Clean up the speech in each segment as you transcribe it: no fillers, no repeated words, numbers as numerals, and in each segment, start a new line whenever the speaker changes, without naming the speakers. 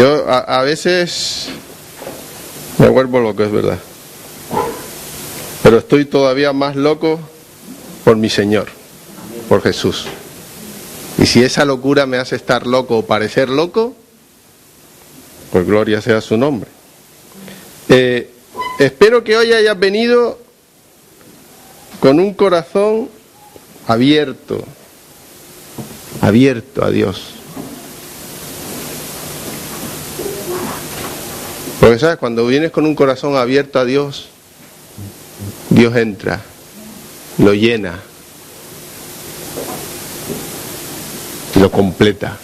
Yo a veces me vuelvo loco, es verdad. Pero estoy todavía más loco por mi Señor, por Jesús. Y si esa locura me hace estar loco o parecer loco, pues gloria sea su nombre. Espero que hoy hayas venido con un corazón abierto a Dios. Porque sabes, cuando vienes con un corazón abierto a Dios, Dios entra, lo llena y lo completa.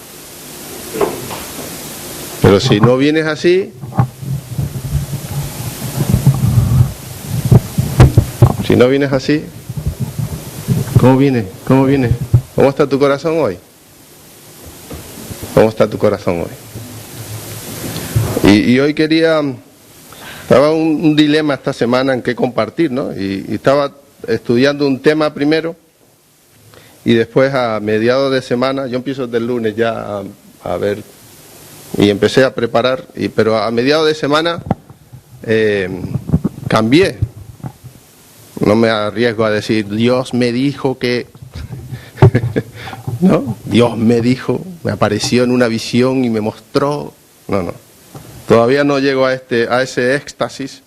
Pero si no vienes así, ¿cómo vienes? ¿Cómo está tu corazón hoy? ¿Cómo está tu corazón hoy? Y hoy estaba un dilema esta semana en qué compartir, ¿no? Y estaba estudiando un tema primero y después a mediados de semana, yo empiezo desde el lunes ya a ver, y empecé a preparar, pero a mediados de semana cambié. No me arriesgo a decir, Dios me dijo que... ¿no? Dios me dijo, me apareció en una visión y me mostró... No. Todavía no llego a ese éxtasis,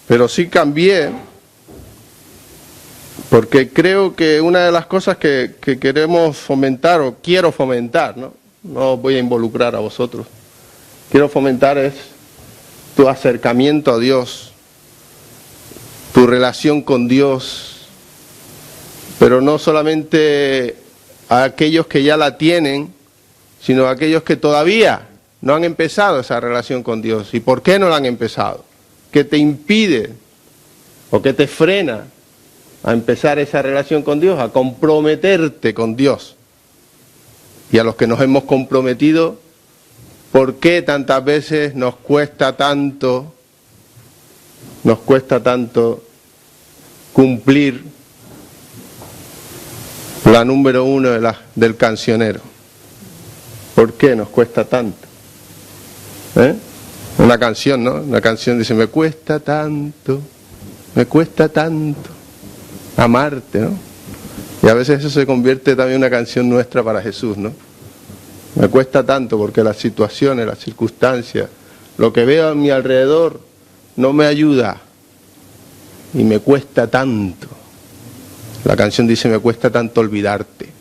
pero sí cambié, porque creo que una de las cosas que queremos fomentar, o quiero fomentar, ¿no? No os voy a involucrar a vosotros, quiero fomentar es tu acercamiento a Dios, tu relación con Dios, pero no solamente a aquellos que ya la tienen, sino a aquellos que todavía no han empezado esa relación con Dios. ¿Y por qué no la han empezado? ¿Qué te impide o qué te frena a empezar esa relación con Dios, a comprometerte con Dios? Y a los que nos hemos comprometido, ¿por qué tantas veces nos cuesta tanto cumplir la número 1 del cancionero? ¿Por qué nos cuesta tanto? Una canción, ¿no? Una canción dice, me cuesta tanto amarte, ¿no? Y a veces eso se convierte también en una canción nuestra para Jesús, ¿no? Me cuesta tanto porque las situaciones, las circunstancias, lo que veo a mi alrededor no me ayuda y me cuesta tanto. La canción dice, me cuesta tanto olvidarte.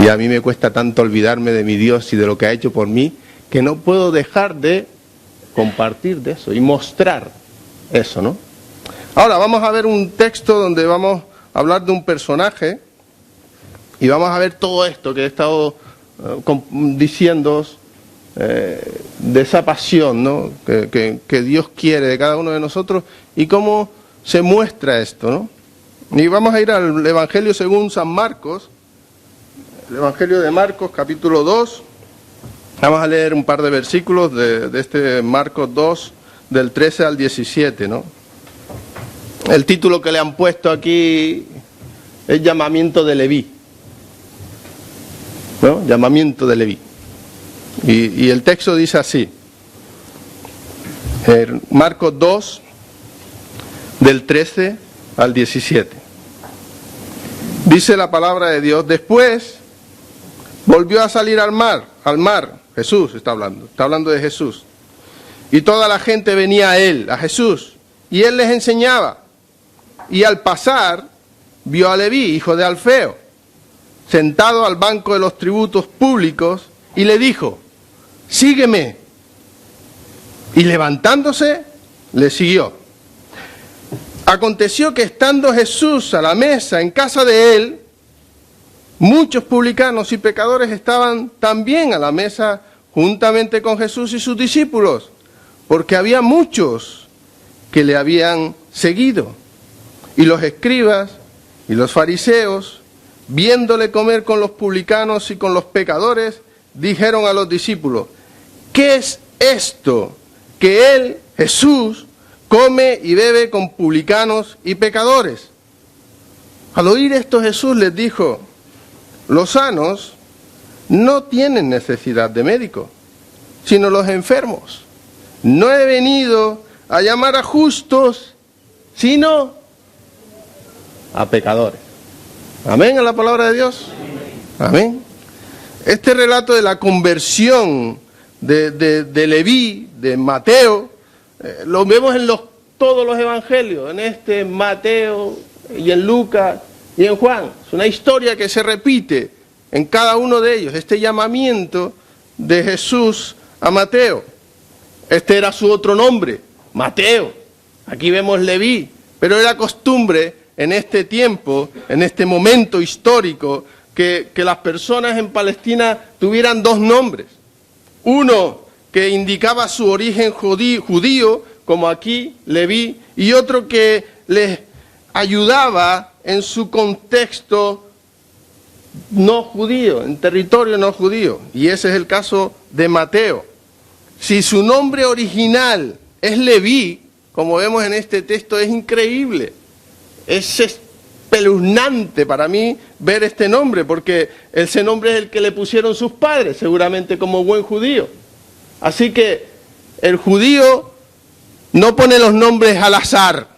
Y a mí me cuesta tanto olvidarme de mi Dios y de lo que ha hecho por mí, que no puedo dejar de compartir de eso y mostrar eso, ¿no? Ahora vamos a ver un texto donde vamos a hablar de un personaje y vamos a ver todo esto que he estado diciendo de esa pasión, ¿no? que Dios quiere de cada uno de nosotros y cómo se muestra esto, ¿no? Y vamos a ir al Evangelio según San Marcos. El Evangelio de Marcos, capítulo 2. Vamos a leer un par de versículos de este Marcos 2, del 13 al 17, ¿no? El título que le han puesto aquí es Llamamiento de Leví, ¿no? Llamamiento de Leví. Y el texto dice así, Marcos 2, del 13 al 17. Dice la palabra de Dios, después volvió a salir al mar, Jesús está hablando de Jesús. Y toda la gente venía a él, a Jesús, y él les enseñaba. Y al pasar, vio a Leví, hijo de Alfeo, sentado al banco de los tributos públicos, y le dijo, sígueme. Y levantándose, le siguió. Aconteció que estando Jesús a la mesa en casa de él, muchos publicanos y pecadores estaban también a la mesa juntamente con Jesús y sus discípulos, porque había muchos que le habían seguido. Y los escribas y los fariseos, viéndole comer con los publicanos y con los pecadores, dijeron a los discípulos, ¿qué es esto que él, Jesús, come y bebe con publicanos y pecadores? Al oír esto Jesús les dijo, los sanos no tienen necesidad de médico, sino los enfermos. No he venido a llamar a justos, sino a pecadores. Amén a la palabra de Dios. Amén. Este relato de la conversión de Leví, de Mateo, lo vemos en todos los evangelios, en Mateo y en Lucas y en Juan. Es una historia que se repite en cada uno de ellos, este llamamiento de Jesús a Mateo. Este era su otro nombre, Mateo. Aquí vemos Leví, pero era costumbre en este tiempo, en este momento histórico, que las personas en Palestina tuvieran dos nombres. Uno que indicaba su origen judío, como aquí, Leví, y otro que les ayudaba en su contexto no judío, en territorio no judío. Y ese es el caso de Mateo. Si su nombre original es Leví, como vemos en este texto, es increíble. Es espeluznante para mí ver este nombre, porque ese nombre es el que le pusieron sus padres, seguramente como buen judío. Así que el judío no pone los nombres al azar,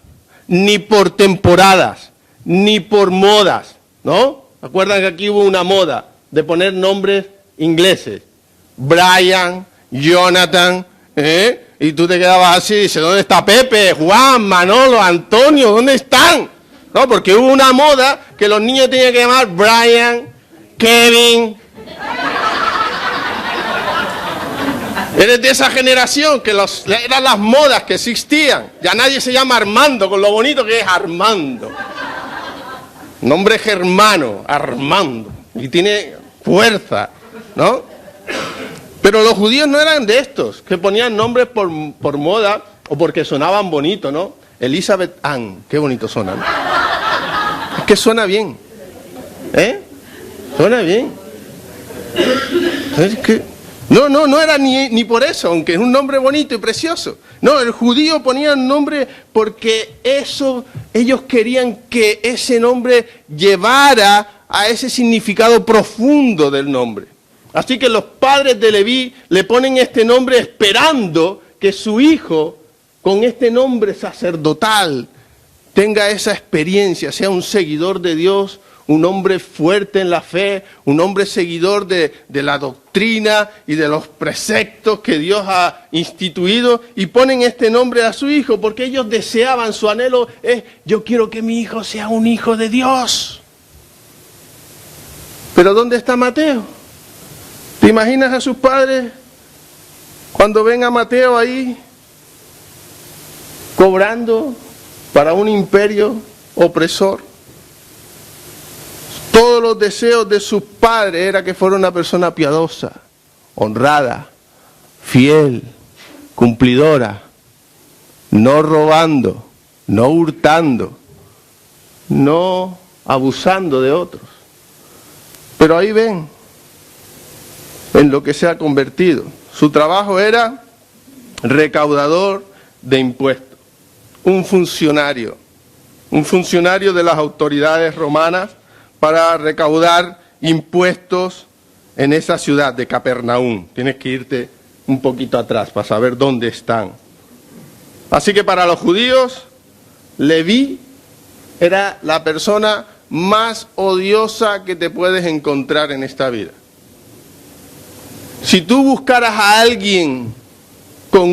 ni por temporadas, ni por modas, ¿no? ¿Acuerdan que aquí hubo una moda de poner nombres ingleses? Brian, Jonathan, y tú te quedabas así, dices, ¿dónde está Pepe, Juan, Manolo, Antonio? ¿Dónde están? No, porque hubo una moda que los niños tenían que llamar Brian, Kevin. Eres de esa generación que eran las modas que existían. Ya nadie se llama Armando, con lo bonito que es Armando. Nombre germano, Armando. Y tiene fuerza, ¿no? Pero los judíos no eran de estos, que ponían nombres por moda o porque sonaban bonito, ¿no? Elizabeth Ann, qué bonito suena, ¿no? Es que suena bien, Suena bien. Es que no era ni por eso, aunque es un nombre bonito y precioso. No, el judío ponía un nombre porque ellos querían que ese nombre llevara a ese significado profundo del nombre. Así que los padres de Leví le ponen este nombre esperando que su hijo, con este nombre sacerdotal, tenga esa experiencia, sea un seguidor de Dios, un hombre fuerte en la fe, un hombre seguidor de la doctrina y de los preceptos que Dios ha instituido, y ponen este nombre a su hijo porque ellos deseaban, su anhelo es, yo quiero que mi hijo sea un hijo de Dios. Pero ¿dónde está Mateo? ¿Te imaginas a sus padres cuando ven a Mateo ahí cobrando para un imperio opresor? Todos los deseos de sus padres era que fuera una persona piadosa, honrada, fiel, cumplidora, no robando, no hurtando, no abusando de otros. Pero ahí ven en lo que se ha convertido. Su trabajo era recaudador de impuestos, un funcionario de las autoridades romanas para recaudar impuestos en esa ciudad de Capernaum. Tienes que irte un poquito atrás para saber dónde están. Así que para los judíos, Leví era la persona más odiosa que te puedes encontrar en esta vida. Si tú buscaras a alguien con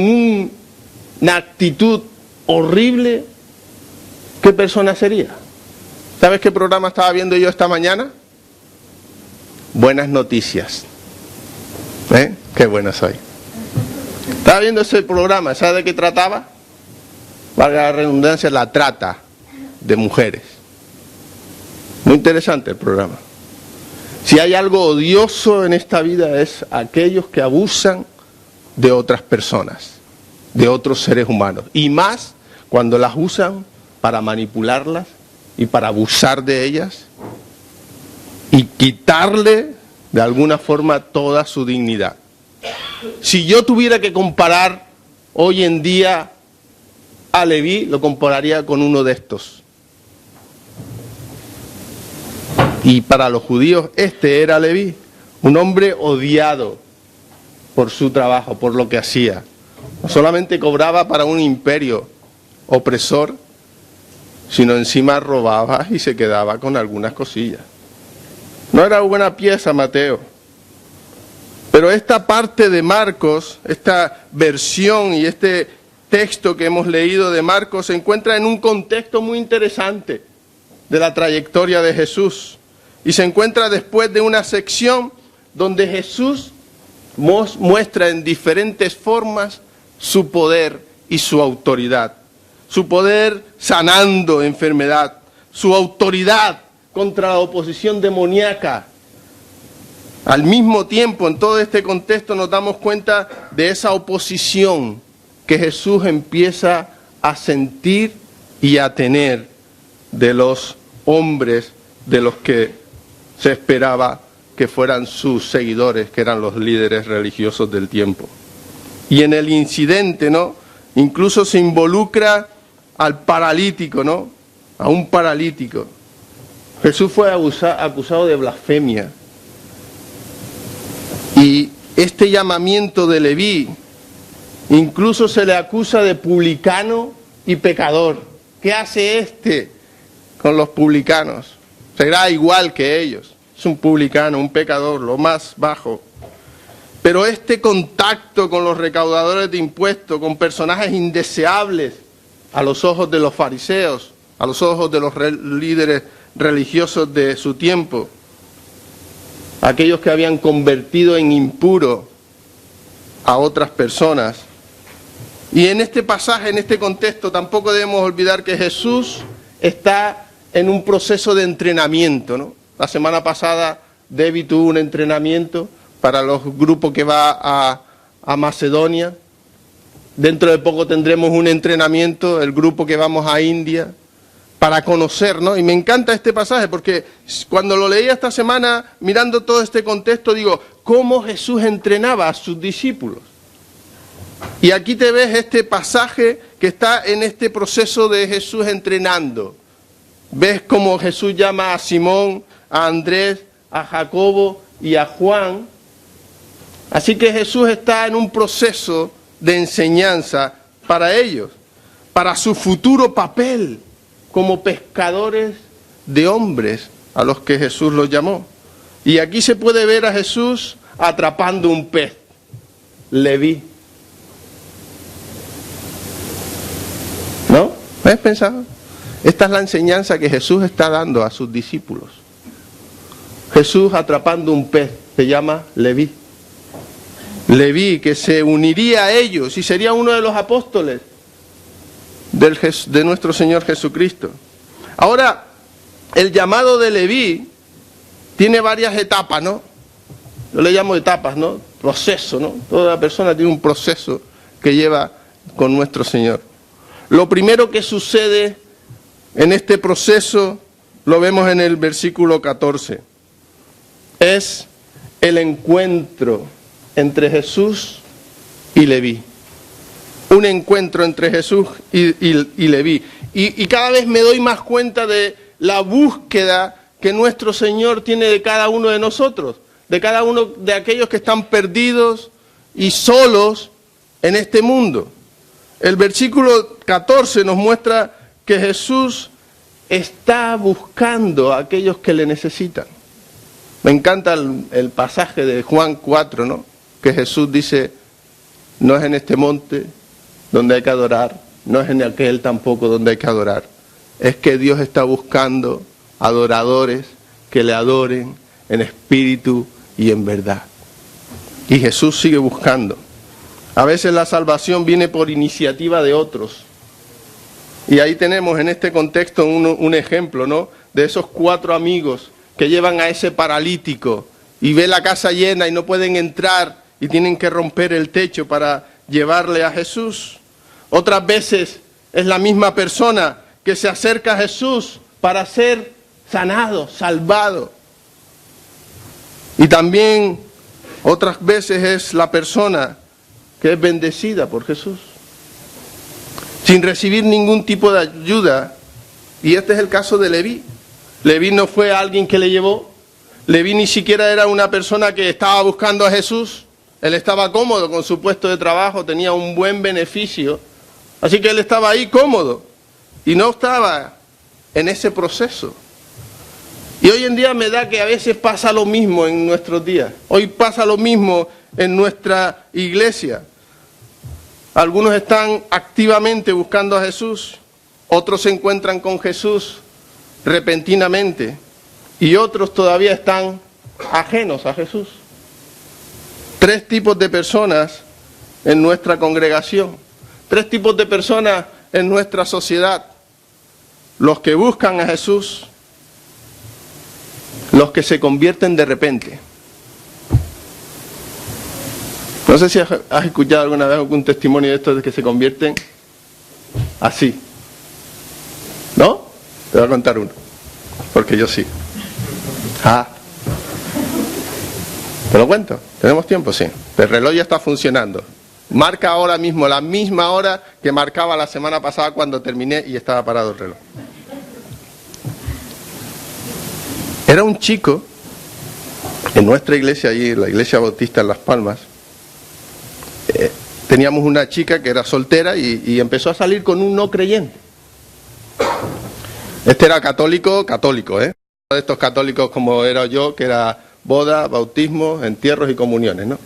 una actitud horrible, ¿qué persona sería? ¿Sabes qué programa estaba viendo yo esta mañana? Buenas noticias. Qué bueno soy. Estaba viendo ese programa, ¿sabes de qué trataba? Valga la redundancia, la trata de mujeres. Muy interesante el programa. Si hay algo odioso en esta vida es aquellos que abusan de otras personas, de otros seres humanos. Y más cuando las usan para manipularlas y para abusar de ellas y quitarle de alguna forma toda su dignidad. Si yo tuviera que comparar hoy en día a Leví, lo compararía con uno de estos. Y para los judíos este era Leví, un hombre odiado por su trabajo, por lo que hacía. No solamente cobraba para un imperio opresor, sino encima robaba y se quedaba con algunas cosillas. No era buena pieza Mateo. Pero esta parte de Marcos, esta versión y este texto que hemos leído de Marcos se encuentra en un contexto muy interesante de la trayectoria de Jesús. Y se encuentra después de una sección donde Jesús muestra en diferentes formas su poder y su autoridad. Su poder sanando enfermedad, su autoridad contra la oposición demoníaca. Al mismo tiempo, en todo este contexto nos damos cuenta de esa oposición que Jesús empieza a sentir y a tener de los hombres de los que se esperaba que fueran sus seguidores, que eran los líderes religiosos del tiempo. Y en el incidente, ¿no?, incluso se involucra al paralítico, ¿no?, a un paralítico. Jesús fue acusado de blasfemia. Y este llamamiento de Leví, incluso se le acusa de publicano y pecador. ¿Qué hace este con los publicanos? Será igual que ellos. Es un publicano, un pecador, lo más bajo. Pero este contacto con los recaudadores de impuestos, con personajes indeseables a los ojos de los fariseos, a los ojos de los líderes religiosos de su tiempo, aquellos que habían convertido en impuro a otras personas. Y en este pasaje, en este contexto, tampoco debemos olvidar que Jesús está en un proceso de entrenamiento, ¿no? La semana pasada Debbie tuvo un entrenamiento para los grupos que va a Macedonia. Dentro de poco tendremos un entrenamiento, el grupo que vamos a India, para conocer, ¿no? Y me encanta este pasaje porque cuando lo leía esta semana, mirando todo este contexto, digo, ¿cómo Jesús entrenaba a sus discípulos? Y aquí te ves este pasaje que está en este proceso de Jesús entrenando. Ves cómo Jesús llama a Simón, a Andrés, a Jacobo y a Juan. Así que Jesús está en un proceso de enseñanza para ellos, para su futuro papel como pescadores de hombres a los que Jesús los llamó. Y aquí se puede ver a Jesús atrapando un pez, Leví. ¿No? ¿Has pensado? Esta es la enseñanza que Jesús está dando a sus discípulos. Jesús atrapando un pez, se llama Leví. Leví, que se uniría a ellos y sería uno de los apóstoles de nuestro Señor Jesucristo. Ahora, el llamado de Leví tiene varias etapas, ¿no? Yo le llamo etapas, ¿no? Proceso, ¿no? Toda persona tiene un proceso que lleva con nuestro Señor. Lo primero que sucede en este proceso lo vemos en el versículo 14. Es el encuentro entre Jesús y Leví. Un encuentro entre Jesús y Leví. Y cada vez me doy más cuenta de la búsqueda que nuestro Señor tiene de cada uno de nosotros, de cada uno de aquellos que están perdidos y solos en este mundo. El versículo 14 nos muestra que Jesús está buscando a aquellos que le necesitan. Me encanta el pasaje de Juan 4, ¿no? Que Jesús dice, no es en este monte donde hay que adorar, no es en aquel tampoco donde hay que adorar. Es que Dios está buscando adoradores que le adoren en espíritu y en verdad. Y Jesús sigue buscando. A veces la salvación viene por iniciativa de otros. Y ahí tenemos en este contexto un ejemplo, ¿no? De esos 4 amigos que llevan a ese paralítico y ve la casa llena y no pueden entrar y tienen que romper el techo para llevarle a Jesús. Otras veces es la misma persona que se acerca a Jesús para ser sanado, salvado. Y también otras veces es la persona que es bendecida por Jesús, sin recibir ningún tipo de ayuda. Y este es el caso de Leví. Leví no fue alguien que le llevó, Leví ni siquiera era una persona que estaba buscando a Jesús. Él estaba cómodo con su puesto de trabajo, tenía un buen beneficio. Así que él estaba ahí cómodo y no estaba en ese proceso. Y hoy en día me da que a veces pasa lo mismo en nuestros días. Hoy pasa lo mismo en nuestra iglesia. Algunos están activamente buscando a Jesús, otros se encuentran con Jesús repentinamente y otros todavía están ajenos a Jesús. 3 tipos de personas en nuestra congregación, 3 tipos de personas en nuestra sociedad. Los que buscan a Jesús, los que se convierten de repente. No sé si has escuchado alguna vez algún testimonio de estos de que se convierten así. ¿No? Te voy a contar uno, porque yo sí. ¿Te lo cuento? ¿Tenemos tiempo? Sí. El reloj ya está funcionando. Marca ahora mismo la misma hora que marcaba la semana pasada cuando terminé y estaba parado el reloj. Era un chico en nuestra iglesia, allí, la iglesia bautista en Las Palmas. Teníamos una chica que era soltera y empezó a salir con un no creyente. Este era católico, de estos católicos como era yo, que era boda, bautismo, entierros y comuniones, ¿no?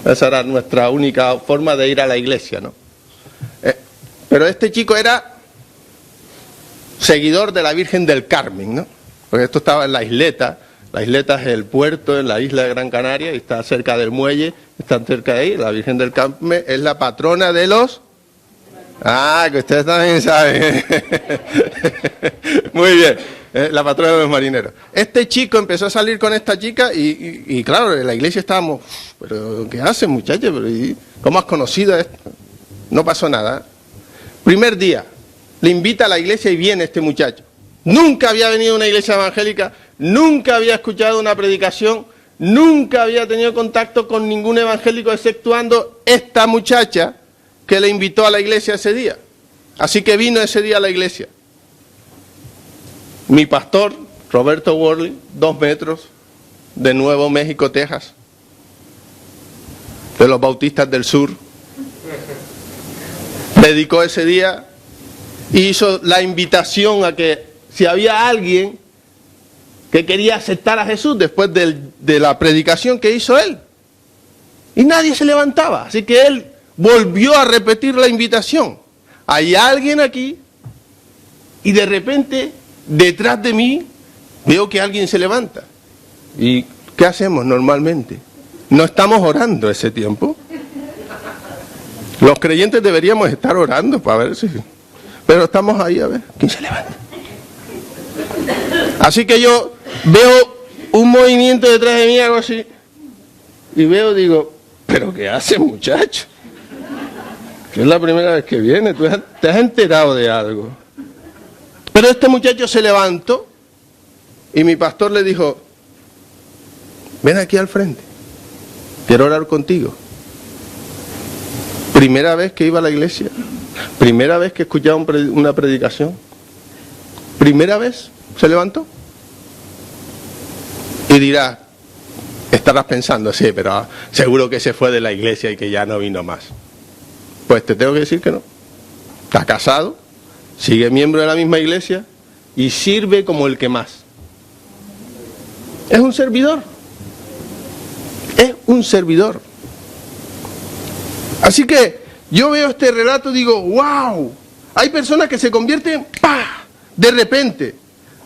Esa era nuestra única forma de ir a la iglesia, ¿no? Pero este chico era seguidor de la Virgen del Carmen, ¿no? Porque esto estaba en la isleta. La isleta es el puerto en la isla de Gran Canaria y está cerca del muelle, está cerca de ahí. La Virgen del Carmen es la patrona de los... que ustedes también saben. Muy bien, la patrona de los marineros. Este chico empezó a salir con esta chica y claro, en la iglesia estábamos, pero ¿qué haces, muchacho? ¿Cómo has conocido esto? No pasó nada. Primer día, le invita a la iglesia y viene este muchacho. Nunca había venido a una iglesia evangélica, nunca había escuchado una predicación, nunca había tenido contacto con ningún evangélico exceptuando esta muchacha que le invitó a la iglesia ese día. Así que vino ese día a la iglesia. Mi pastor, Roberto Worley, 2 metros, de Nuevo México, Texas, de los Bautistas del Sur, predicó ese día y hizo la invitación a que si había alguien que quería aceptar a Jesús después de la predicación que hizo él. Y nadie se levantaba, así que él volvió a repetir la invitación. Hay alguien aquí y de repente detrás de mí veo que alguien se levanta. ¿Y qué hacemos normalmente? ¿No estamos orando ese tiempo? Los creyentes deberíamos estar orando para ver si... Pero estamos ahí a ver, ¿quién se levanta? Así que yo veo un movimiento detrás de mí, algo así, y digo, ¿pero qué hace, muchacho? Que es la primera vez que viene, ¿tú te has enterado de algo? Pero este muchacho se levantó y mi pastor le dijo, ven aquí al frente, quiero orar contigo. Primera vez que iba a la iglesia, primera vez que escuchaba una predicación, primera vez se levantó. Y dirá, estarás pensando, sí, pero seguro que se fue de la iglesia y que ya no vino más. Pues te tengo que decir que no. Está casado, sigue miembro de la misma iglesia y sirve como el que más. Es un servidor. Es un servidor. Así que yo veo este relato y digo, wow, hay personas que se convierten, ¡pah!, de repente.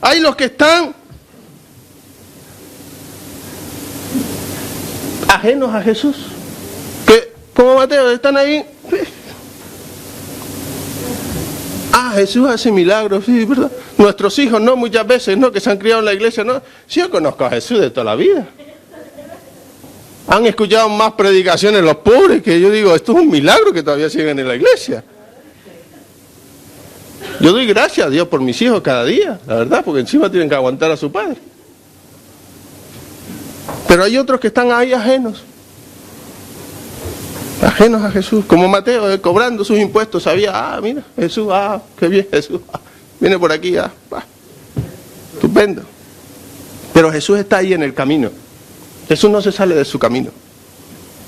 Hay los que están ajenos a Jesús, que como Mateo están ahí. Jesús hace milagros, sí, ¿verdad? Nuestros hijos, no, muchas veces, no, que se han criado en la iglesia, no. Sí, yo conozco a Jesús de toda la vida. Han escuchado más predicaciones los pobres, que yo digo, esto es un milagro que todavía siguen en la iglesia. Yo doy gracias a Dios por mis hijos cada día, la verdad, porque encima tienen que aguantar a su padre. Pero hay otros que están ahí ajenos a Jesús, como Mateo, cobrando sus impuestos, sabía, mira, Jesús, qué bien Jesús, viene por aquí, estupendo. Pero Jesús está ahí en el camino. Jesús no se sale de su camino.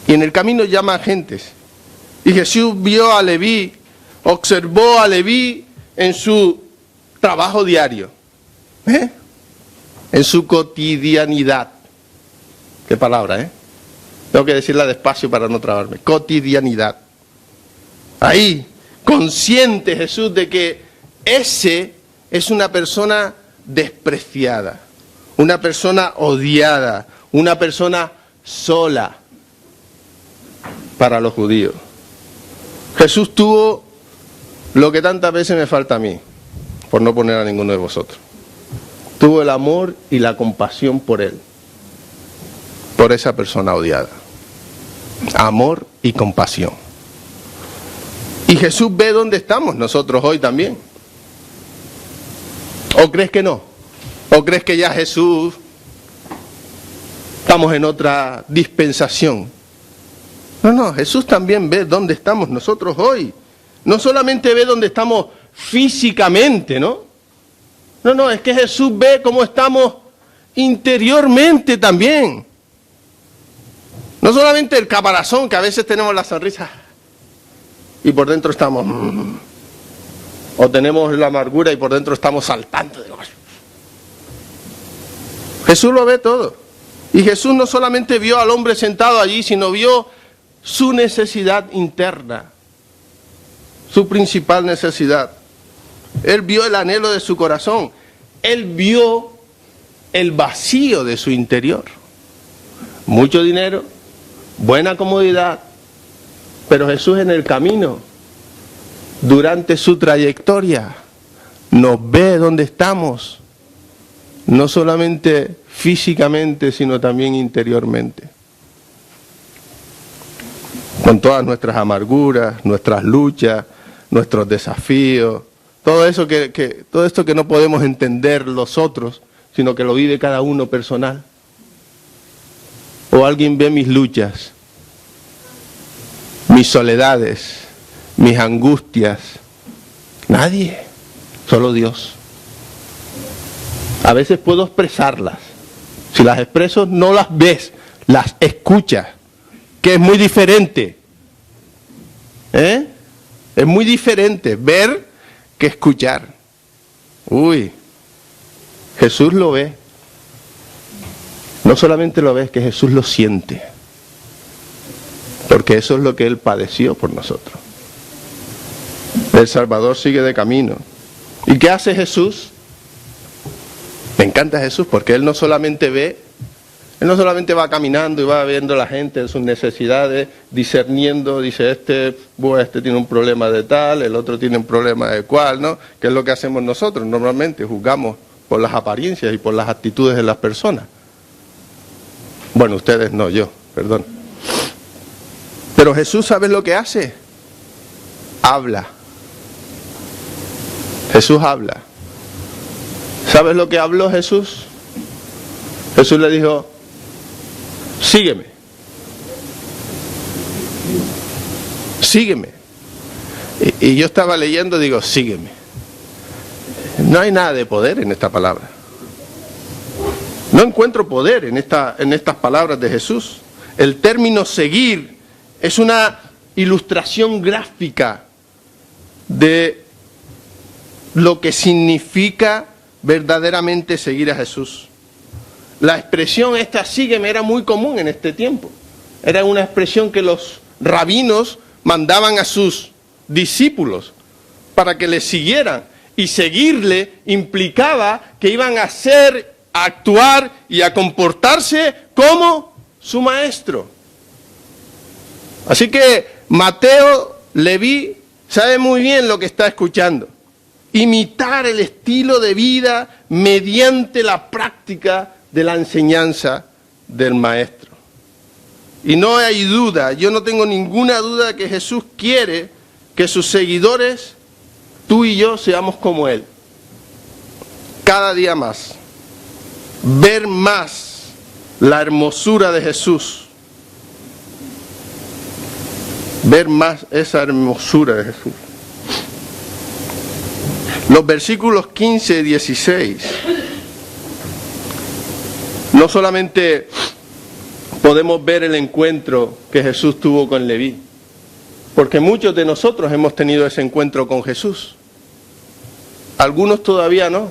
Y en el camino llama a gentes. Y Jesús vio a Leví, observó a Leví en su trabajo diario, en su cotidianidad. Qué palabra, ¿eh? Tengo que decirla despacio para no trabarme. Cotidianidad. Ahí, consciente Jesús de que ese es una persona despreciada, una persona odiada, una persona sola para los judíos. Jesús tuvo lo que tantas veces me falta a mí, por no poner a ninguno de vosotros. Tuvo el amor y la compasión por él, por esa persona odiada. Amor y compasión. Y Jesús ve dónde estamos nosotros hoy también. ¿O crees que no? ¿O crees que ya Jesús estamos en otra dispensación? No, Jesús también ve dónde estamos nosotros hoy. No solamente ve dónde estamos físicamente, ¿no? No, es que Jesús ve cómo estamos interiormente también. No solamente el caparazón, que a veces tenemos la sonrisa y por dentro estamos... o tenemos la amargura y por dentro estamos saltando. Jesús lo ve todo. Y Jesús no solamente vio al hombre sentado allí, sino vio su necesidad interna, su principal necesidad. Él vio el anhelo de su corazón. Él vio el vacío de su interior. Mucho dinero, buena comodidad, pero Jesús en el camino, durante su trayectoria, nos ve dónde estamos, no solamente físicamente, sino también interiormente. Con todas nuestras amarguras, nuestras luchas, nuestros desafíos, todo esto que no podemos entender los otros, sino que lo vive cada uno personal. O alguien ve mis luchas, mis soledades, mis angustias. Nadie, solo Dios. A veces puedo expresarlas. Si las expreso, no las ves, las escuchas, que es muy diferente. Es muy diferente ver que escuchar. Uy, Jesús lo ve. No solamente lo ve, es que Jesús lo siente. Porque eso es lo que Él padeció por nosotros. El Salvador sigue de camino. ¿Y qué hace Jesús? Me encanta Jesús porque Él no solamente ve, Él no solamente va caminando y va viendo a la gente en sus necesidades, discerniendo, dice este tiene un problema de tal, el otro tiene un problema de cual, ¿no? Que es lo que hacemos nosotros normalmente, juzgamos por las apariencias y por las actitudes de las personas. Bueno, ustedes no, yo, perdón. Pero Jesús, ¿sabes lo que hace? Habla. Jesús habla. ¿Sabes lo que habló Jesús? Jesús le dijo, sígueme. Sígueme. Y yo estaba leyendo, digo, sígueme. No hay nada de poder en esta palabra. No encuentro poder en estas palabras de Jesús. El término seguir es una ilustración gráfica de lo que significa verdaderamente seguir a Jesús. La expresión esta, sígueme, era muy común en este tiempo. Era una expresión que los rabinos mandaban a sus discípulos para que les siguieran. Y seguirle implicaba que iban a hacer, a actuar y a comportarse como su maestro. Así que Mateo, Leví, sabe muy bien lo que está escuchando. Imitar el estilo de vida mediante la práctica de la enseñanza del Maestro. Y no hay duda, yo no tengo ninguna duda de que Jesús quiere que sus seguidores, tú y yo, seamos como Él. Cada día más. Ver más la hermosura de Jesús. Ver más esa hermosura de Jesús. Los versículos 15 y 16 No solamente podemos ver el encuentro que Jesús tuvo con Leví, porque muchos de nosotros hemos tenido ese encuentro con Jesús. Algunos todavía no,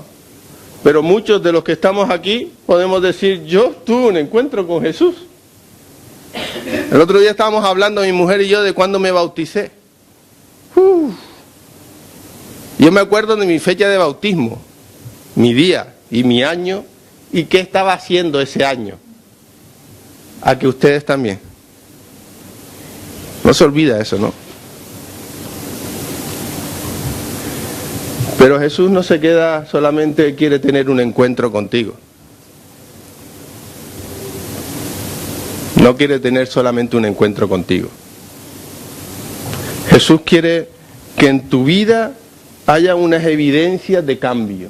pero muchos de los que estamos aquí podemos decir, yo tuve un encuentro con Jesús. El otro día estábamos hablando, mi mujer y yo, de cuándo me bauticé. Yo me acuerdo de mi fecha de bautismo, mi día y mi año, y qué estaba haciendo ese año. A que ustedes también. No se olvida eso, ¿no? Pero Jesús no se queda solamente, quiere tener un encuentro contigo. No quiere tener solamente un encuentro contigo. Jesús quiere que en tu vida haya unas evidencias de cambio.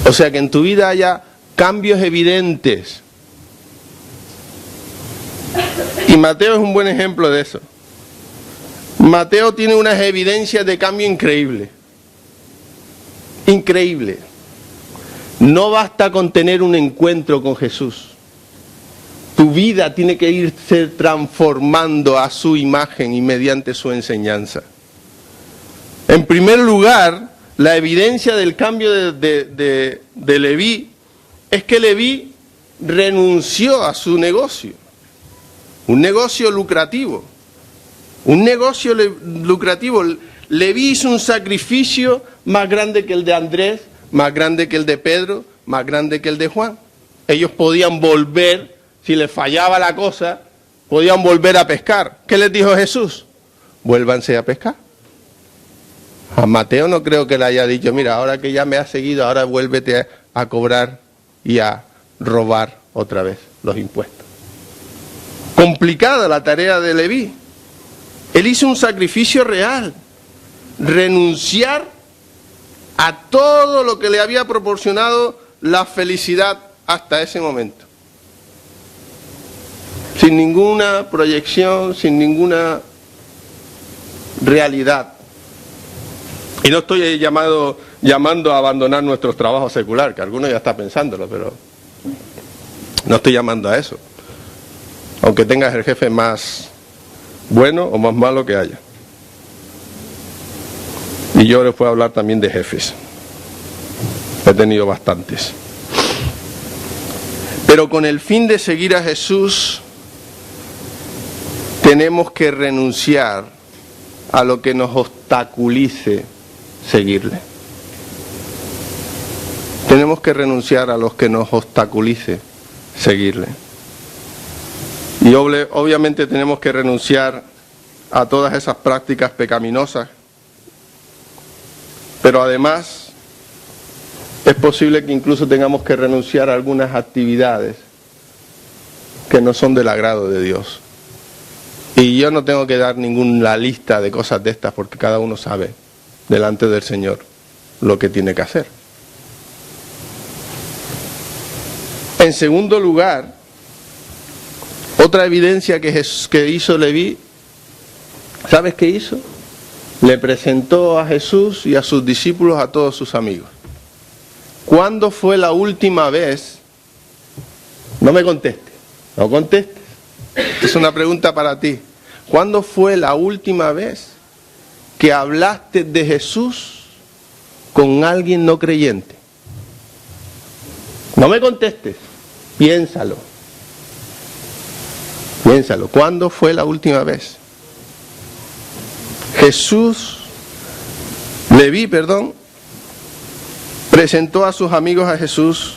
O sea, que en tu vida haya cambios evidentes. Y Mateo es un buen ejemplo de eso. Mateo tiene unas evidencias de cambio increíbles. Increíble. No basta con tener un encuentro con Jesús. Tu vida tiene que irse transformando a su imagen y mediante su enseñanza. En primer lugar, la evidencia del cambio de Leví es que Leví renunció a su negocio. Un negocio lucrativo. Un negocio lucrativo. Leví hizo un sacrificio más grande que el de Andrés, más grande que el de Pedro, más grande que el de Juan. Ellos podían volver, si les fallaba la cosa, podían volver a pescar. ¿Qué les dijo Jesús? Vuélvanse a pescar. A Mateo no creo que le haya dicho, mira, ahora que ya me has seguido, ahora vuélvete a cobrar y a robar otra vez los impuestos. Complicada la tarea de Leví. Él hizo un sacrificio real. Renunciar a todo lo que le había proporcionado la felicidad hasta ese momento. Sin ninguna proyección, sin ninguna realidad. Y no estoy llamando a abandonar nuestros trabajos seculares, que algunos ya están pensándolo, pero no estoy llamando a eso. Aunque tengas el jefe más bueno o más malo que haya. Y yo les puedo hablar también de jefes. He tenido bastantes. Pero con el fin de seguir a Jesús, tenemos que renunciar a lo que nos obstaculice seguirle. Tenemos que renunciar a lo que nos obstaculice seguirle. Y obviamente tenemos que renunciar a todas esas prácticas pecaminosas. Pero además, es posible que incluso tengamos que renunciar a algunas actividades que no son del agrado de Dios. Y yo no tengo que dar ninguna lista de cosas de estas, porque cada uno sabe delante del Señor lo que tiene que hacer. En segundo lugar, otra evidencia que hizo Leví, ¿sabes qué hizo? Le presentó a Jesús y a sus discípulos a todos sus amigos. ¿Cuándo fue la última vez? No me contestes, no contestes. Es una pregunta para ti. ¿Cuándo fue la última vez que hablaste de Jesús con alguien no creyente? No me contestes, piénsalo. Piénsalo, ¿cuándo fue la última vez? Leví, presentó a sus amigos a Jesús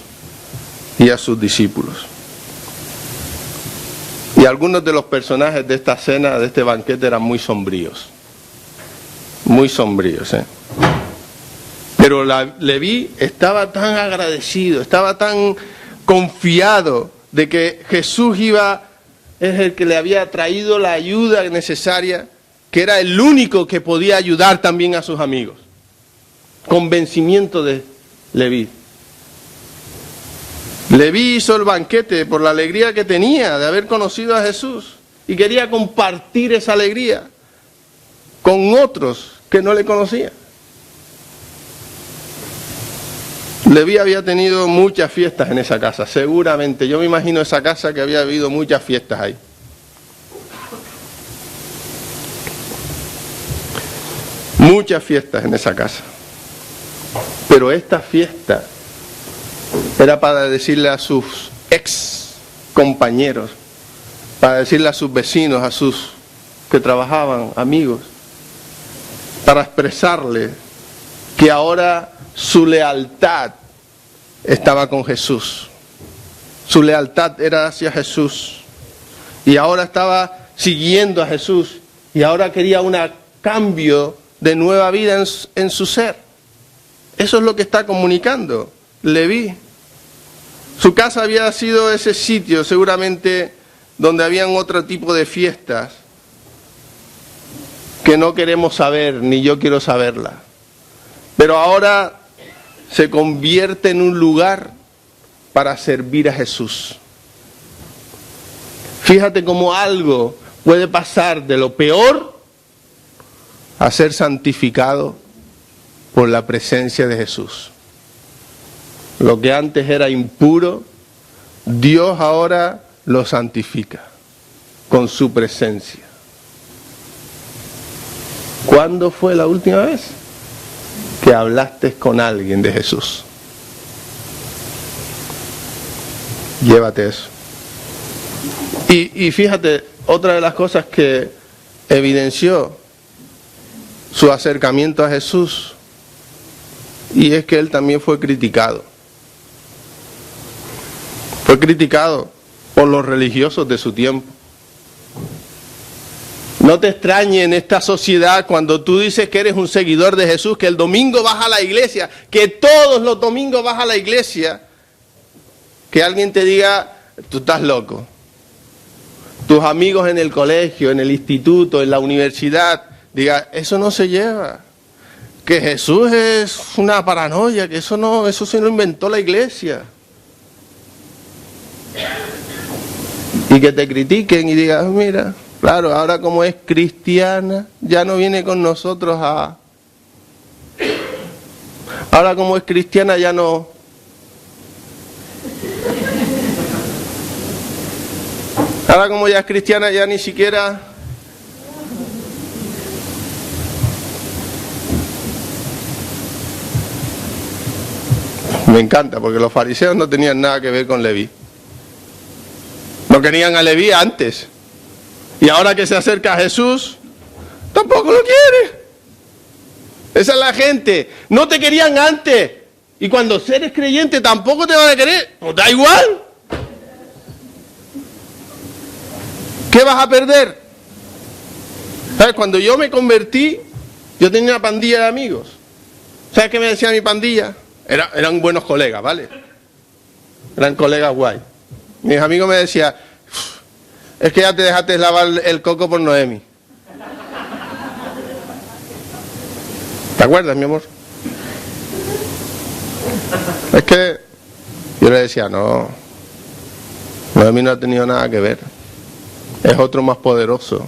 y a sus discípulos. Y algunos de los personajes de esta cena, de este banquete, eran muy sombríos. Muy sombríos, Pero Leví estaba tan agradecido, estaba tan confiado de que Jesús es el que le había traído la ayuda necesaria, que era el único que podía ayudar también a sus amigos. Convencimiento de Leví. Leví hizo el banquete por la alegría que tenía de haber conocido a Jesús y quería compartir esa alegría con otros que no le conocían. Leví había tenido muchas fiestas en esa casa, seguramente. Yo me imagino esa casa que había habido muchas fiestas ahí. Muchas fiestas en esa casa. Pero esta fiesta era para decirle a sus ex compañeros, para decirle a sus vecinos, a sus que trabajaban, amigos, para expresarle que ahora su lealtad estaba con Jesús. Su lealtad era hacia Jesús. Y ahora estaba siguiendo a Jesús. Y ahora quería un cambio de nueva vida en su ser. Eso es lo que está comunicando Leví. Su casa había sido ese sitio, seguramente, donde habían otro tipo de fiestas que no queremos saber, ni yo quiero saberla. Pero ahora se convierte en un lugar para servir a Jesús. Fíjate cómo algo puede pasar de lo peor a ser santificado por la presencia de Jesús. Lo que antes era impuro, Dios ahora lo santifica con su presencia. ¿Cuándo fue la última vez que hablaste con alguien de Jesús? Llévate eso. Y fíjate, otra de las cosas que evidenció su acercamiento a Jesús, y es que él también fue criticado. Fue criticado por los religiosos de su tiempo. No te extrañe en esta sociedad cuando tú dices que eres un seguidor de Jesús, que el domingo vas a la iglesia, que todos los domingos vas a la iglesia, que alguien te diga, tú estás loco. Tus amigos en el colegio, en el instituto, en la universidad, diga, eso no se lleva. Que Jesús es una paranoia, que eso se lo inventó la iglesia. Y que te critiquen y digan, mira, claro, ahora como es cristiana, ya no viene con nosotros a... Ahora como es cristiana ya no... Ahora como ya es cristiana ya ni siquiera... Me encanta, porque los fariseos no tenían nada que ver con Leví. No querían a Leví antes. Y ahora que se acerca a Jesús, tampoco lo quiere. Esa es la gente. No te querían antes. Y cuando eres creyente tampoco te van a querer. Pues da igual. ¿Qué vas a perder? ¿Sabes? Cuando yo me convertí, yo tenía una pandilla de amigos. ¿Sabes qué me decía mi pandilla? Eran buenos colegas, ¿vale? Eran colegas guay. Mis amigos me decían, es que ya te dejaste lavar el coco por Noemi. ¿Te acuerdas, mi amor? Es que yo le decía, no, Noemi no ha tenido nada que ver. Es otro más poderoso.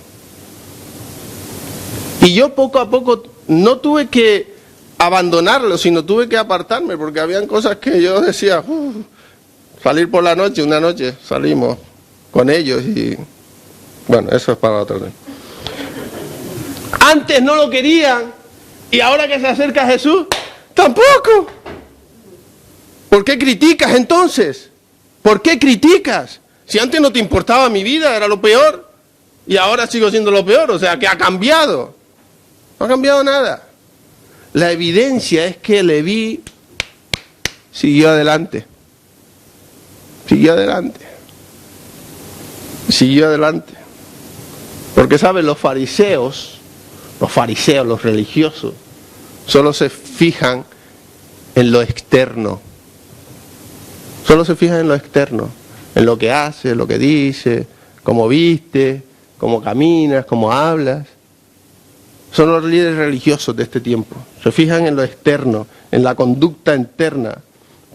Y yo poco a poco no tuve que abandonarlo, sino tuve que apartarme, porque habían cosas que yo decía, salir por la noche, una noche salimos con ellos y bueno, eso es para otro tema. Antes no lo querían y ahora que se acerca a Jesús, tampoco. ¿Por qué criticas entonces? ¿Por qué criticas? Si antes no te importaba mi vida, era lo peor y ahora sigo siendo lo peor, o sea, que ha cambiado. No ha cambiado nada. La evidencia es que Leví siguió adelante. Siguió adelante. Siguió adelante. Porque, ¿sabes? Los fariseos, los religiosos, solo se fijan en lo externo. Solo se fijan en lo externo. En lo que hace, lo que dice, cómo viste, cómo caminas, cómo hablas. Son los líderes religiosos de este tiempo. Se fijan en lo externo, en la conducta interna,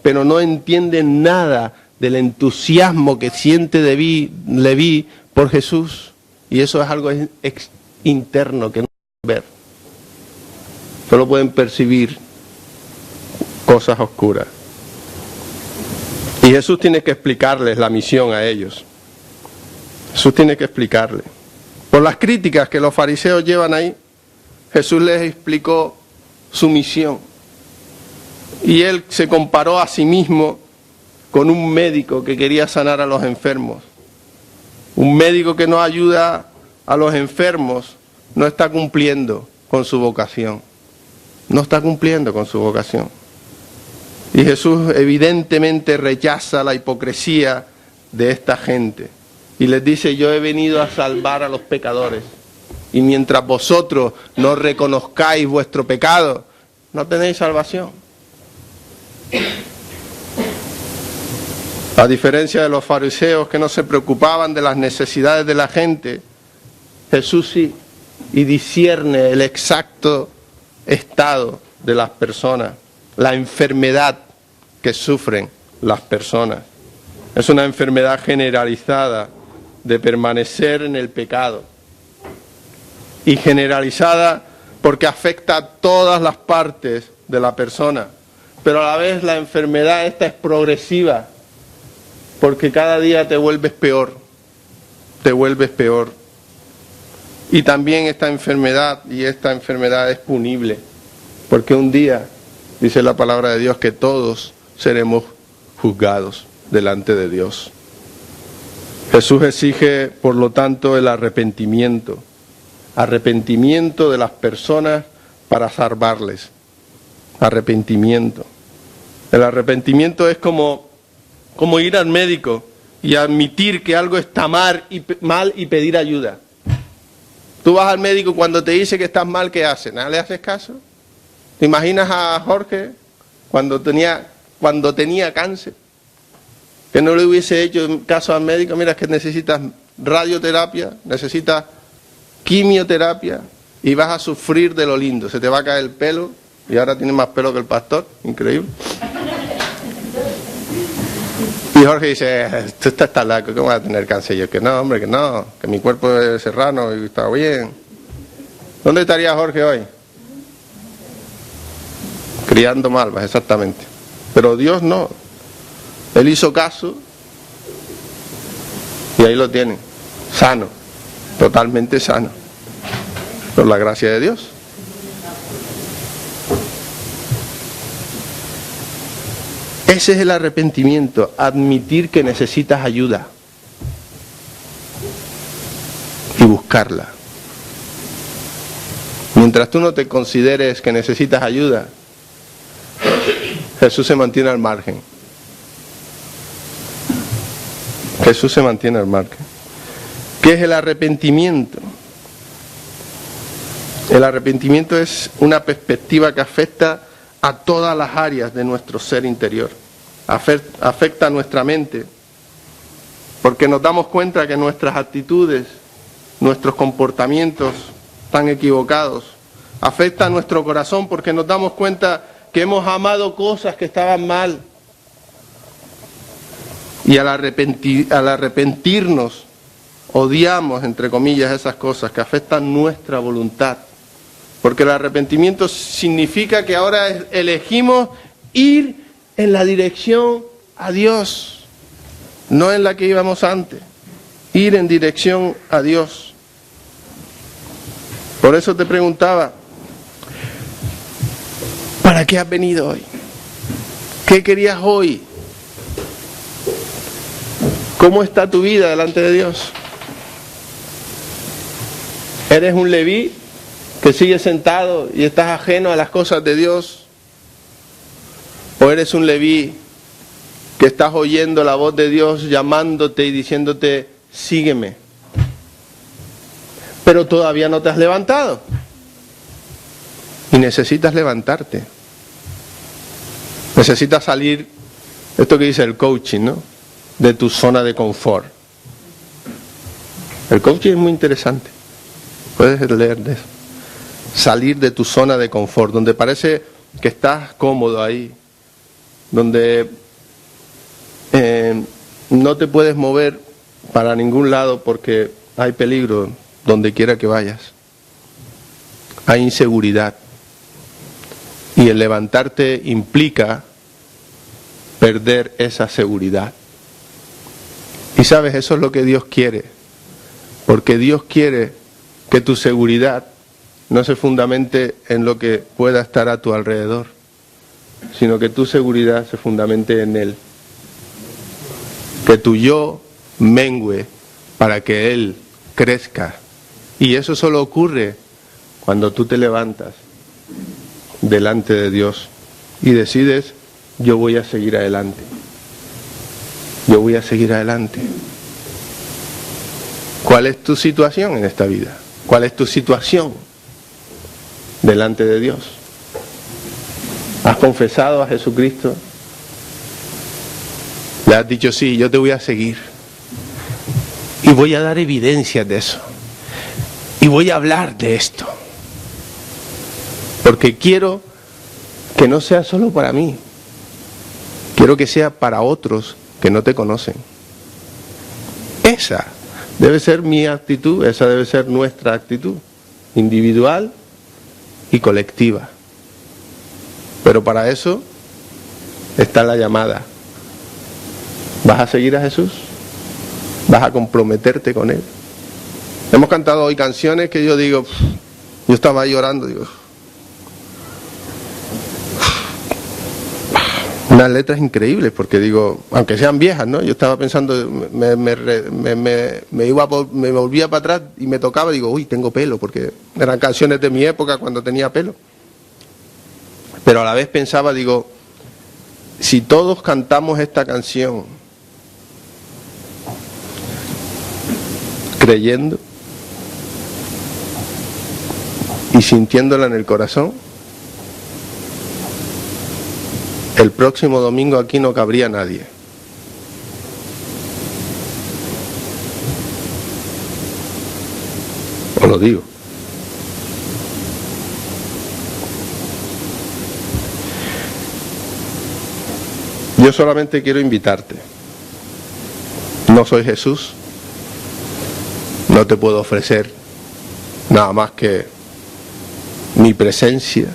pero no entienden nada del entusiasmo que siente Leví por Jesús. Y eso es algo interno que no pueden ver. Solo pueden percibir cosas oscuras. Y Jesús tiene que explicarles la misión a ellos. Jesús tiene que explicarles. Por las críticas que los fariseos llevan ahí, Jesús les explicó su misión. Y Él se comparó a sí mismo con un médico que quería sanar a los enfermos. Un médico que no ayuda a los enfermos no está cumpliendo con su vocación. No está cumpliendo con su vocación. Y Jesús evidentemente rechaza la hipocresía de esta gente. Y les dice, yo he venido a salvar a los pecadores. Y mientras vosotros no reconozcáis vuestro pecado, no tenéis salvación. A diferencia de los fariseos que no se preocupaban de las necesidades de la gente, Jesús sí, y discierne el exacto estado de las personas, la enfermedad que sufren las personas. Es una enfermedad generalizada de permanecer en el pecado y generalizada porque afecta a todas las partes de la persona, pero a la vez la enfermedad esta es progresiva porque cada día te vuelves peor, y también esta enfermedad es punible, porque un día, dice la palabra de Dios, que todos seremos juzgados delante de Dios. Jesús exige, por lo tanto, el arrepentimiento de las personas para salvarles. Arrepentimiento. El arrepentimiento es como ir al médico y admitir que algo está mal y pedir ayuda. Tú vas al médico cuando te dice que estás mal, ¿qué hace? ¿Nada le haces caso? ¿Te imaginas a Jorge cuando tenía cáncer? Que no le hubiese hecho caso al médico, mira, es que necesitas radioterapia, necesitas quimioterapia y vas a sufrir de lo lindo, se te va a caer el pelo y ahora tienes más pelo que el pastor, increíble. Y Jorge dice, tú estás loco, ¿cómo vas a tener cáncer? Y yo, que no, hombre, que mi cuerpo es serrano y está bien. ¿Dónde estaría Jorge hoy? Criando malvas, exactamente. Pero Dios no. Él hizo caso y ahí lo tienen, sano, totalmente sano, por la gracia de Dios. Ese es el arrepentimiento, admitir que necesitas ayuda y buscarla. Mientras tú no te consideres que necesitas ayuda, Jesús se mantiene al margen. Jesús se mantiene al margen. ¿Qué es el arrepentimiento? El arrepentimiento es una perspectiva que afecta a todas las áreas de nuestro ser interior. Afecta a nuestra mente, porque nos damos cuenta que nuestras actitudes, nuestros comportamientos están equivocados. Afecta a nuestro corazón porque nos damos cuenta que hemos amado cosas que estaban mal. Y al arrepentirnos, odiamos, entre comillas, esas cosas que afectan nuestra voluntad. Porque el arrepentimiento significa que ahora elegimos ir en la dirección a Dios, no en la que íbamos antes. Ir en dirección a Dios. Por eso te preguntaba, ¿para qué has venido hoy? ¿Qué querías hoy? ¿Cómo está tu vida delante de Dios? ¿Eres un Leví que sigue sentado y estás ajeno a las cosas de Dios? ¿O eres un Leví que estás oyendo la voz de Dios llamándote y diciéndote, sígueme? Pero todavía no te has levantado. Y necesitas levantarte. Necesitas salir, esto que dice el coaching, ¿no?, de tu zona de confort. El coaching es muy interesante. Puedes leer de eso. Salir de tu zona de confort, donde parece que estás cómodo ahí, donde no te puedes mover para ningún lado porque hay peligro donde quiera que vayas. Hay inseguridad. Y el levantarte implica perder esa seguridad. Y sabes, eso es lo que Dios quiere, porque Dios quiere que tu seguridad no se fundamente en lo que pueda estar a tu alrededor, sino que tu seguridad se fundamente en Él. Que tu yo mengüe para que Él crezca. Y eso solo ocurre cuando tú te levantas delante de Dios y decides: yo voy a seguir adelante. Yo voy a seguir adelante. ¿Cuál es tu situación en esta vida? ¿Cuál es tu situación delante de Dios? ¿Has confesado a Jesucristo? ¿Le has dicho: sí, yo te voy a seguir? Y voy a dar evidencias de eso. Y voy a hablar de esto. Porque quiero que no sea solo para mí. Quiero que sea para otros que no te conocen. Esa debe ser mi actitud, esa debe ser nuestra actitud, individual y colectiva. Pero para eso está la llamada. ¿Vas a seguir a Jesús? ¿Vas a comprometerte con Él? Hemos cantado hoy canciones que yo digo, yo estaba ahí llorando, digo, unas letras increíbles, porque digo, aunque sean viejas, ¿no? Yo estaba pensando, me volvía para atrás y me tocaba, digo, uy, tengo pelo, porque eran canciones de mi época cuando tenía pelo. Pero a la vez pensaba, digo, si todos cantamos esta canción creyendo y sintiéndola en el corazón, el próximo domingo aquí no cabría nadie. Os lo digo. Yo solamente quiero invitarte. No soy Jesús. No te puedo ofrecer nada más que mi presencia.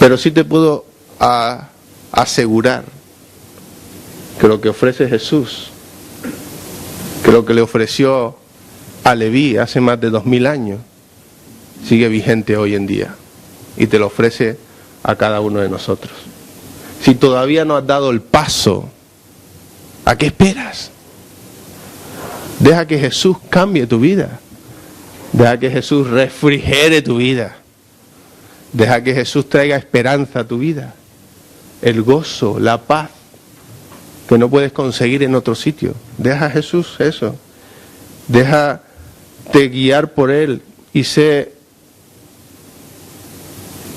Pero sí te puedo asegurar que lo que ofrece Jesús, que lo que le ofreció a Leví hace más de 2000 años, sigue vigente hoy en día y te lo ofrece a cada uno de nosotros. Si todavía no has dado el paso, ¿a qué esperas? Deja que Jesús cambie tu vida. Deja que Jesús refrigere tu vida. Deja que Jesús traiga esperanza a tu vida. El gozo, la paz que no puedes conseguir en otro sitio. Deja a Jesús eso. Déjate guiar por Él y sé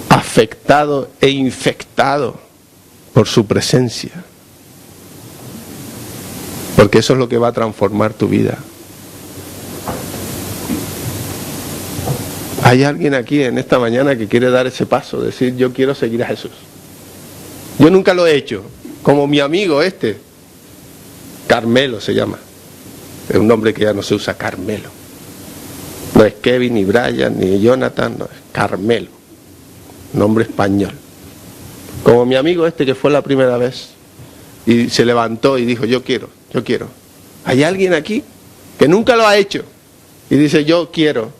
afectado e infectado por su presencia. Porque eso es lo que va a transformar tu vida. ¿Hay alguien aquí en esta mañana que quiere dar ese paso? Decir, yo quiero seguir a Jesús. Yo nunca lo he hecho. Como mi amigo Carmelo se llama. Es un nombre que ya no se usa, Carmelo. No es Kevin, ni Brian, ni Jonathan, no, es Carmelo. Nombre español. Como mi amigo que fue la primera vez y se levantó y dijo, yo quiero. ¿Hay alguien aquí que nunca lo ha hecho? Y dice, yo quiero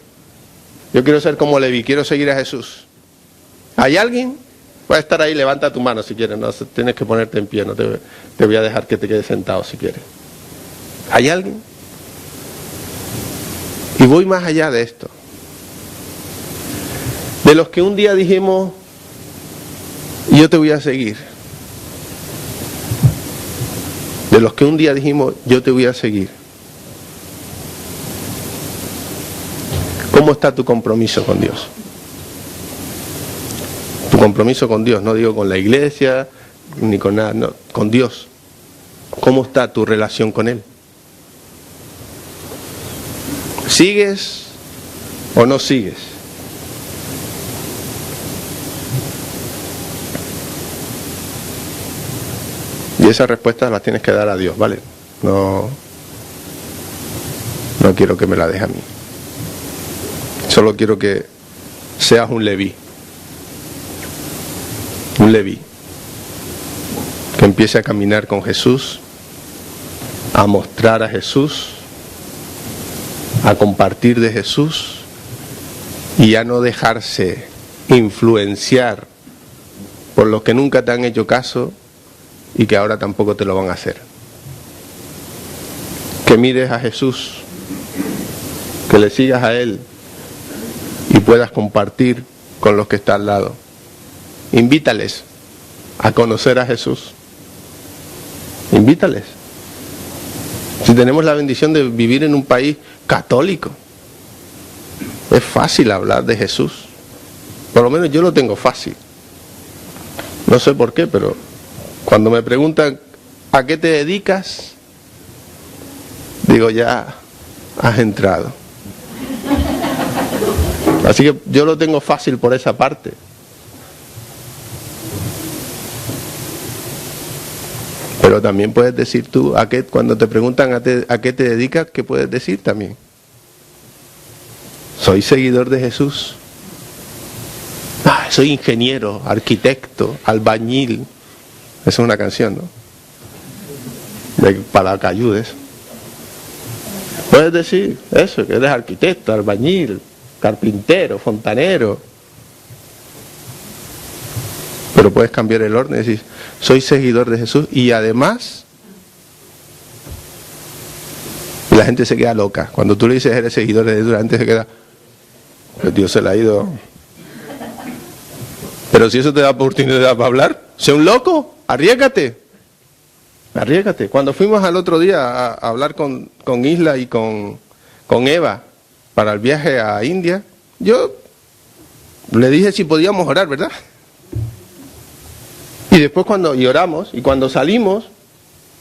ser como Leví, quiero seguir a Jesús. ¿Hay alguien? Puedes estar ahí, levanta tu mano si quieres, no tienes que ponerte en pie, no te voy a dejar que te quedes sentado si quieres. ¿Hay alguien? Y voy más allá de esto. De los que un día dijimos, yo te voy a seguir. De los que un día dijimos, yo te voy a seguir. ¿Cómo está tu compromiso con Dios? Tu compromiso con Dios, no digo con la iglesia, ni con nada, no, con Dios. ¿Cómo está tu relación con Él? ¿Sigues o no sigues? Y esas respuestas las tienes que dar a Dios, ¿vale? No quiero que me la dejes a mí. Solo quiero que seas un Leví. Un Leví. que empiece a caminar con Jesús, a mostrar a Jesús, a compartir de Jesús y a no dejarse influenciar por los que nunca te han hecho caso y que ahora tampoco te lo van a hacer. Que mires a Jesús, que le sigas a Él y puedas compartir con los que están al lado. Invítales a conocer a Jesús. Invítales. Si tenemos la bendición de vivir en un país católico, es fácil hablar de Jesús. Por lo menos yo lo tengo fácil. No sé por qué, pero cuando me preguntan ¿a qué te dedicas?, digo, ya has entrado. Así que yo lo tengo fácil por esa parte. Pero también puedes decir tú, cuando te preguntan a qué te dedicas, ¿qué puedes decir también? Soy seguidor de Jesús. Soy ingeniero, arquitecto, albañil. Esa es una canción, ¿no? Para que ayudes. Puedes decir eso, que eres arquitecto, albañil, carpintero, fontanero. Pero puedes cambiar el orden y decir, soy seguidor de Jesús y además, y la gente se queda loca. Cuando tú le dices eres seguidor de Jesús, la gente se queda, pues Dios se le ha ido. Pero si eso te da oportunidad para hablar, sé un loco, arriésgate. Arriésgate. Cuando fuimos al otro día a hablar con Isla y con Eva para el viaje a India, yo le dije si podíamos orar, ¿verdad? Y después oramos, y cuando salimos,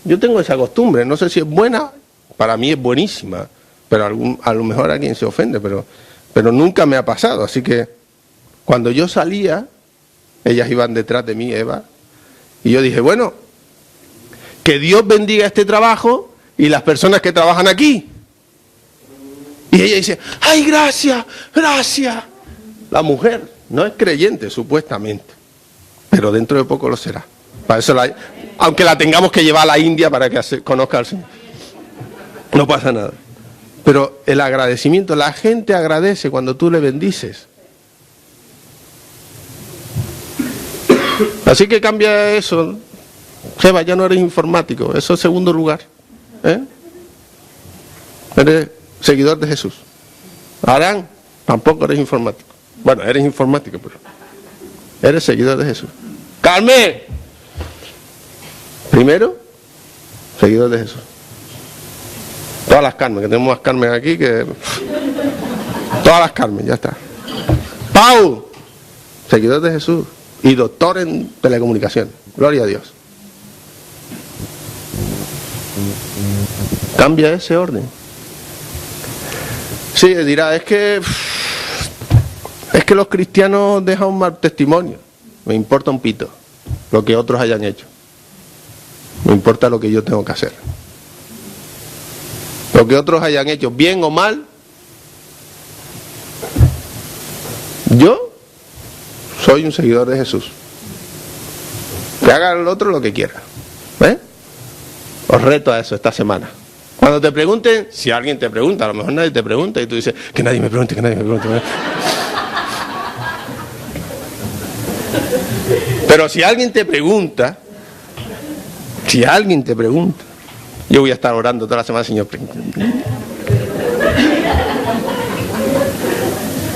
yo tengo esa costumbre, no sé si es buena, para mí es buenísima, pero a lo mejor alguien se ofende, pero nunca me ha pasado, así que cuando yo salía, ellas iban detrás de mí, Eva, y yo dije, bueno, que Dios bendiga este trabajo y las personas que trabajan aquí. Y ella dice, ¡ay, gracias, gracias! La mujer no es creyente, supuestamente, pero dentro de poco lo será. Para eso aunque la tengamos que llevar a la India para que conozca al Señor. No pasa nada. Pero el agradecimiento, la gente agradece cuando tú le bendices. Así que cambia eso. Jeva, ya no eres informático, eso es segundo lugar. Eres seguidor de Jesús. Arán, tampoco eres informático. Bueno, eres informático, pero eres seguidor de Jesús. Carmen, primero, seguidor de Jesús. Todas las Carmen, que tenemos más Carmen aquí, que todas las Carmen, ya está. Pau, seguidor de Jesús y doctor en telecomunicaciones. Gloria a Dios. Cambia ese orden. Sí, dirá, es que los cristianos dejan un mal testimonio. Me importa un pito lo que otros hayan hecho. Me importa lo que yo tengo que hacer. Lo que otros hayan hecho, bien o mal, yo soy un seguidor de Jesús. Que haga el otro lo que quiera. Os reto a eso esta semana. Cuando te pregunten, si alguien te pregunta, a lo mejor nadie te pregunta y tú dices, que nadie me pregunte, que nadie me pregunte. Pero si alguien te pregunta, yo voy a estar orando toda la semana, Señor.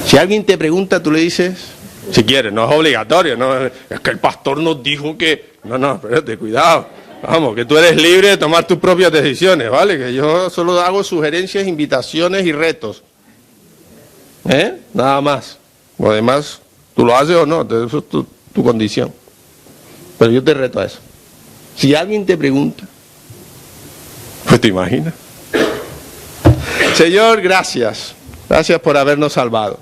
Si alguien te pregunta, tú le dices, si quieres, no es obligatorio, no es que el pastor nos dijo que... No, espérate, cuidado. Vamos, que tú eres libre de tomar tus propias decisiones, ¿vale? Que yo solo hago sugerencias, invitaciones y retos. Nada más. Lo demás, tú lo haces o no, eso es tu condición. Pero yo te reto a eso. Si alguien te pregunta, pues te imaginas. Señor, gracias. Gracias por habernos salvado.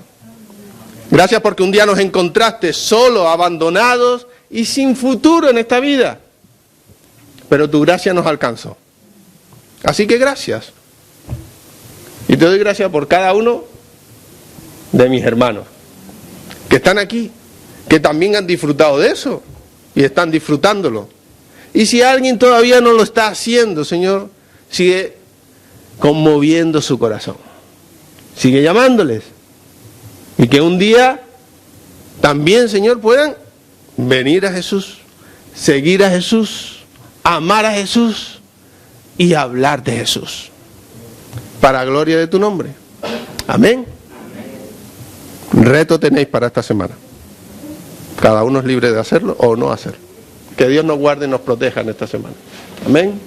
Gracias porque un día nos encontraste solos, abandonados y sin futuro en esta vida. Pero tu gracia nos alcanzó. Así que gracias. Y te doy gracias por cada uno de mis hermanos que están aquí, que también han disfrutado de eso y están disfrutándolo. Y si alguien todavía no lo está haciendo, Señor, sigue conmoviendo su corazón. Sigue llamándoles. Y que un día también, Señor, puedan venir a Jesús, seguir a Jesús, amar a Jesús y hablar de Jesús. Para gloria de tu nombre. Amén. Reto tenéis para esta semana. Cada uno es libre de hacerlo o no hacerlo. Que Dios nos guarde y nos proteja en esta semana. Amén.